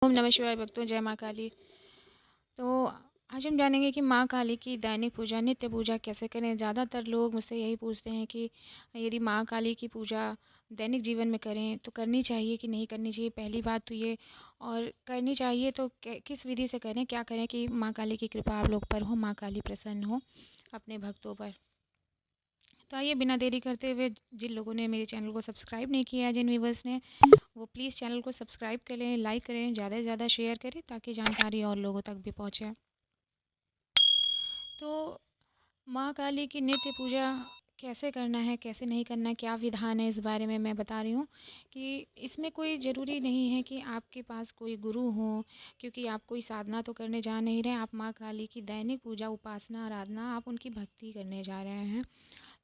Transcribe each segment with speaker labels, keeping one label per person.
Speaker 1: ओम नमः शिवाय भक्तों, जय माँ काली। तो आज हम जानेंगे कि माँ काली की दैनिक पूजा, नित्य पूजा कैसे करें। ज़्यादातर लोग मुझसे यही पूछते हैं कि यदि माँ काली की पूजा दैनिक जीवन में करें तो करनी चाहिए कि नहीं करनी चाहिए। पहली बात तो ये, और करनी चाहिए तो किस विधि से करें, क्या करें कि माँ काली की कृपा आप लोग पर हो, माँ काली प्रसन्न हो अपने भक्तों पर। तो आइए बिना देरी करते हुए, जिन लोगों ने मेरे चैनल को सब्सक्राइब नहीं किया है, जिन व्यूवर्स ने, वो प्लीज़ चैनल को सब्सक्राइब करें, लाइक करें, ज़्यादा से ज़्यादा शेयर करें ताकि जानकारी और लोगों तक भी पहुँचे। तो माँ काली की नित्य पूजा कैसे करना है, कैसे नहीं करना है, क्या विधान है, इस बारे में मैं बता रही हूँ कि इसमें कोई ज़रूरी नहीं है कि आपके पास कोई गुरु हो, क्योंकि आप कोई साधना तो करने जा नहीं रहे। आप माँ काली की दैनिक पूजा, उपासना, आराधना, आप उनकी भक्ति करने जा रहे हैं।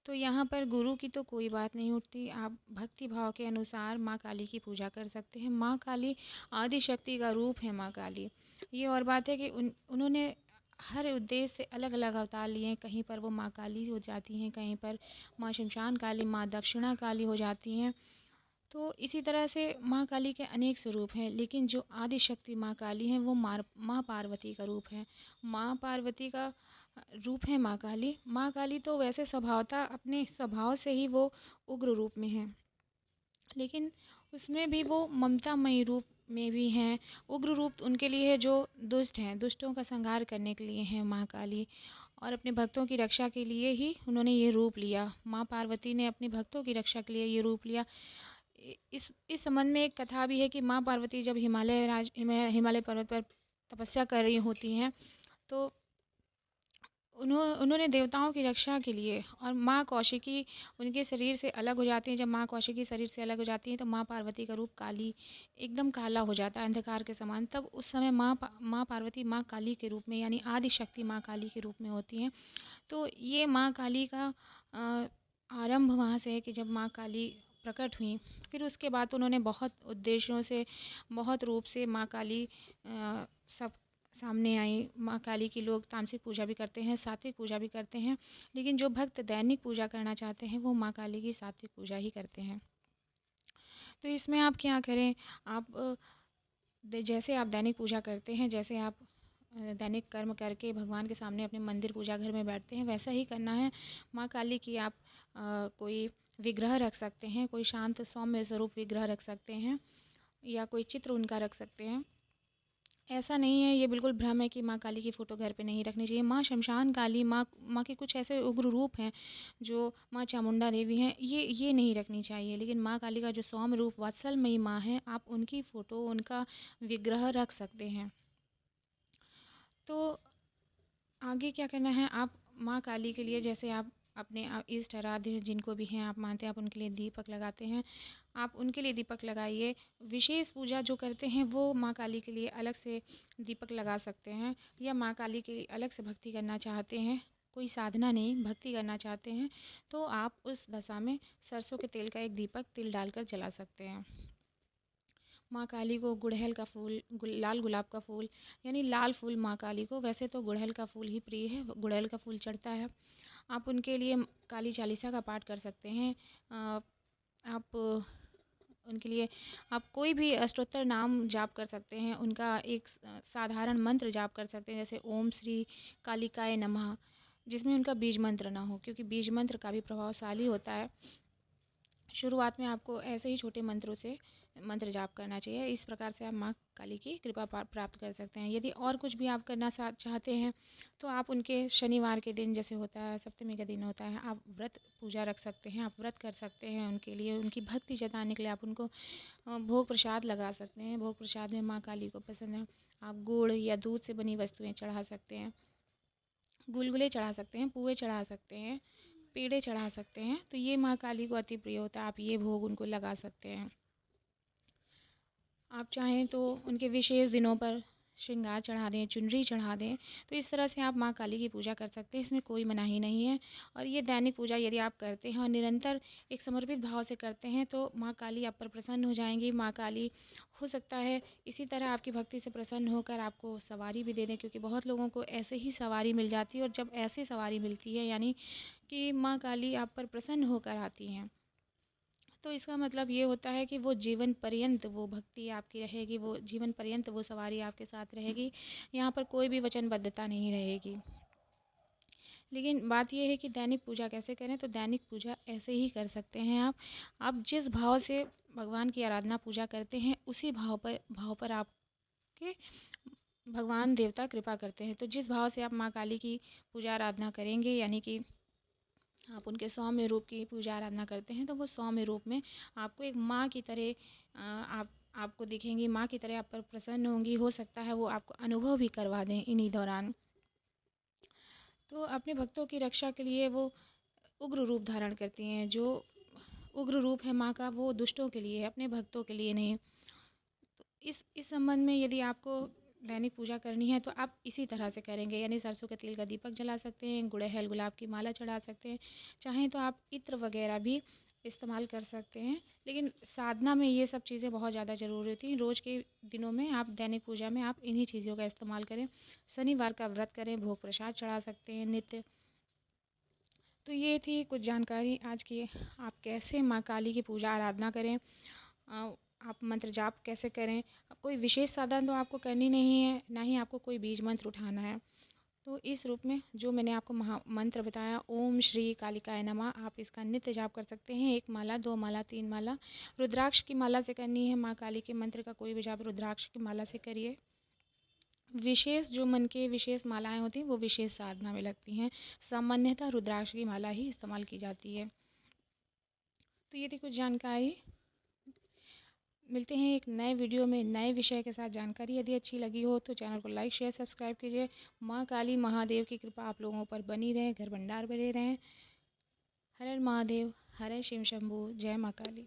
Speaker 1: तो यहाँ पर गुरु की तो कोई बात नहीं उठती। आप भक्ति भाव के अनुसार माँ काली की पूजा कर सकते हैं। माँ काली आदि शक्ति का रूप है। माँ काली, ये और बात है कि उन्होंने हर उद्देश्य से अलग अलग अवतार लिए हैं। कहीं पर वो माँ काली हो जाती हैं, कहीं पर माँ शमशान काली, माँ दक्षिणा काली हो जाती हैं। तो इसी तरह से माँ काली के अनेक स्वरूप हैं, लेकिन जो आदि शक्ति माँ काली हैं वो माँ पार्वती का रूप है। माँ पार्वती का रूप है माँ काली। माँ काली तो वैसे स्वभावतः अपने स्वभाव से ही वो उग्र रूप में है, लेकिन उसमें भी वो ममतामयी रूप में भी हैं। उग्र रूप उनके लिए है जो दुष्ट हैं, दुष्टों का संहार करने के लिए हैं माँ काली, और अपने भक्तों की रक्षा के लिए ही उन्होंने ये रूप लिया। माँ पार्वती ने अपने भक्तों की रक्षा के लिए ये रूप लिया। इस संबंध में एक कथा भी है कि माँ पार्वती जब हिमालय पर्वत पर तपस्या कर रही होती हैं, तो उन्होंने देवताओं की रक्षा के लिए, और माँ कौशिकी उनके शरीर से अलग हो जाती हैं। जब माँ कौशिकी शरीर से अलग हो जाती हैं तो माँ पार्वती का रूप काली, एकदम काला हो जाता है, अंधकार के समान। तब उस समय माँ पार्वती माँ काली के रूप में, यानी आदि शक्ति माँ काली के रूप में होती हैं। तो ये माँ काली का आरंभ वहाँ से है कि जब माँ काली प्रकट हुई। फिर उसके बाद उन्होंने बहुत उद्देश्यों से, बहुत रूप से माँ काली सब सामने आई। माँ काली की लोग तामसिक पूजा भी करते हैं, सात्विक पूजा भी करते हैं, लेकिन जो भक्त दैनिक पूजा करना चाहते हैं वो माँ काली की सात्विक पूजा ही करते हैं। तो इसमें आप क्या करें, आप जैसे आप दैनिक पूजा करते हैं, जैसे आप दैनिक कर्म करके भगवान के सामने अपने मंदिर पूजा घर में बैठते हैं, वैसा ही करना है। माँ काली की आप कोई विग्रह रख सकते हैं, कोई शांत सौम्य स्वरूप विग्रह रख सकते हैं, या कोई चित्र उनका रख सकते हैं। ऐसा नहीं है, ये बिल्कुल भ्रम है कि माँ काली की फ़ोटो घर पे नहीं रखनी चाहिए। माँ शमशान काली, माँ के कुछ ऐसे उग्र रूप हैं जो माँ चामुंडा देवी हैं, ये नहीं रखनी चाहिए। लेकिन माँ काली का जो सौम्य रूप वात्सलमयी माँ है, आप उनकी फ़ोटो, उनका विग्रह रख सकते हैं। तो आगे क्या करना है, आप माँ काली के लिए, जैसे आप अपने इष्ट आराध्य जिनको भी हैं आप मानते हैं, आप उनके लिए दीपक लगाते हैं, आप उनके लिए दीपक लगाइए। विशेष पूजा जो करते हैं वो माँ काली के लिए अलग से दीपक लगा सकते हैं, या माँ काली के लिए अलग से भक्ति करना चाहते हैं, कोई साधना नहीं, भक्ति करना चाहते हैं, तो आप उस दशा में सरसों के तेल का एक दीपक तिल डालकर जला सकते हैं। माँ काली को गुड़हल का फूल, लाल गुलाब का फूल, यानी लाल फूल माँ काली को, वैसे तो गुड़हल का फूल ही प्रिय है, गुड़हल का फूल चढ़ता है। आप उनके लिए काली चालीसा का पाठ कर सकते हैं। आप उनके लिए आप कोई भी अष्टोत्तर नाम जाप कर सकते हैं, उनका एक साधारण मंत्र जाप कर सकते हैं, जैसे ओम श्री कालिकाय नमः, जिसमें उनका बीज मंत्र ना हो, क्योंकि बीज मंत्र का भी प्रभावशाली होता है। शुरुआत में आपको ऐसे ही छोटे मंत्रों से मंत्र जाप करना चाहिए। इस प्रकार से आप माँ काली की कृपा प्राप्त कर सकते हैं। यदि और कुछ भी आप करना चाहते हैं तो आप उनके शनिवार के दिन, जैसे होता है सप्तमी का दिन होता है, आप व्रत पूजा रख सकते हैं, आप व्रत कर सकते हैं उनके लिए, उनकी भक्ति जताने के लिए आप उनको भोग प्रसाद लगा सकते हैं। भोग प्रसाद में माँ काली को पसंद है, आप गुड़ या दूध से बनी वस्तुएँ चढ़ा सकते हैं, गुलगुले चढ़ा सकते हैं, पुए चढ़ा सकते हैं, पेड़े चढ़ा सकते हैं। तो ये माँ काली को अति प्रिय होता है, आप ये भोग उनको लगा सकते हैं। आप चाहें तो उनके विशेष दिनों पर श्रृंगार चढ़ा दें, चुनरी चढ़ा दें। तो इस तरह से आप माँ काली की पूजा कर सकते हैं, इसमें कोई मनाही नहीं है। और ये दैनिक पूजा यदि आप करते हैं और निरंतर एक समर्पित भाव से करते हैं तो माँ काली आप पर प्रसन्न हो जाएंगी। माँ काली हो सकता है इसी तरह आपकी भक्ति से प्रसन्न होकर आपको सवारी भी दे दें, क्योंकि बहुत लोगों को ऐसे ही सवारी मिल जाती है। और जब ऐसी सवारी मिलती है, यानी कि माँ काली आप पर प्रसन्न होकर आती हैं, तो इसका मतलब ये होता है कि वो जीवन पर्यंत वो भक्ति आपकी रहेगी, वो जीवन पर्यंत वो सवारी आपके साथ रहेगी। यहाँ पर कोई भी वचनबद्धता नहीं रहेगी। लेकिन बात ये है कि दैनिक पूजा कैसे करें, तो दैनिक पूजा ऐसे ही कर सकते हैं आप जिस भाव से भगवान की आराधना पूजा करते हैं उसी भाव पर आपके भगवान देवता कृपा करते हैं। तो जिस भाव से आप माँ काली की पूजा आराधना करेंगे, यानी कि आप उनके सौम्य रूप की पूजा आराधना करते हैं, तो वो सौम्य रूप में आपको एक माँ की तरह आपको दिखेंगी, माँ की तरह आप पर प्रसन्न होंगी। हो सकता है वो आपको अनुभव भी करवा दें इन्हीं दौरान। तो अपने भक्तों की रक्षा के लिए वो उग्र रूप धारण करती हैं। जो उग्र रूप है माँ का, वो दुष्टों के लिए है, अपने भक्तों के लिए नहीं। तो इस संबंध में यदि आपको दैनिक पूजा करनी है तो आप इसी तरह से करेंगे, यानी सरसों के तेल का दीपक जला सकते हैं, गुड़हल गुलाब की माला चढ़ा सकते हैं, चाहें तो आप इत्र वगैरह भी इस्तेमाल कर सकते हैं। लेकिन साधना में ये सब चीज़ें बहुत ज़्यादा ज़रूरी होती हैं। रोज़ के दिनों में आप दैनिक पूजा में आप इन्हीं चीज़ों का इस्तेमाल करें। शनिवार का व्रत करें, भोग प्रसाद चढ़ा सकते हैं नित्य। तो ये थी कुछ जानकारी आज की, आप कैसे माँ काली की पूजा आराधना करें, आप मंत्र जाप कैसे करें। कोई विशेष साधन तो आपको करनी नहीं है, ना ही आपको कोई बीज मंत्र उठाना है। तो इस रूप में जो मैंने आपको मंत्र बताया, ओम श्री कालिकाय नमः, आप इसका नित्य जाप कर सकते हैं। 1 माला, 2 माला, 3 माला। रुद्राक्ष की माला से करनी है माँ काली के मंत्र का कोई भी जाप रुद्राक्ष की माला से करिए। विशेष जो मन के विशेष मालाएं होती हैं वो विशेष साधना में लगती हैं। सामान्यतः रुद्राक्ष की माला ही इस्तेमाल की जाती है। तो ये थी कुछ जानकारी। मिलते हैं एक नए वीडियो में नए विषय के साथ। जानकारी यदि अच्छी लगी हो तो चैनल को लाइक शेयर सब्सक्राइब कीजिए। माँ काली महादेव की कृपा आप लोगों पर बनी रहे, घर भंडार बने रहें। हर हर महादेव, हर हर शिव शंभू, जय माँ काली।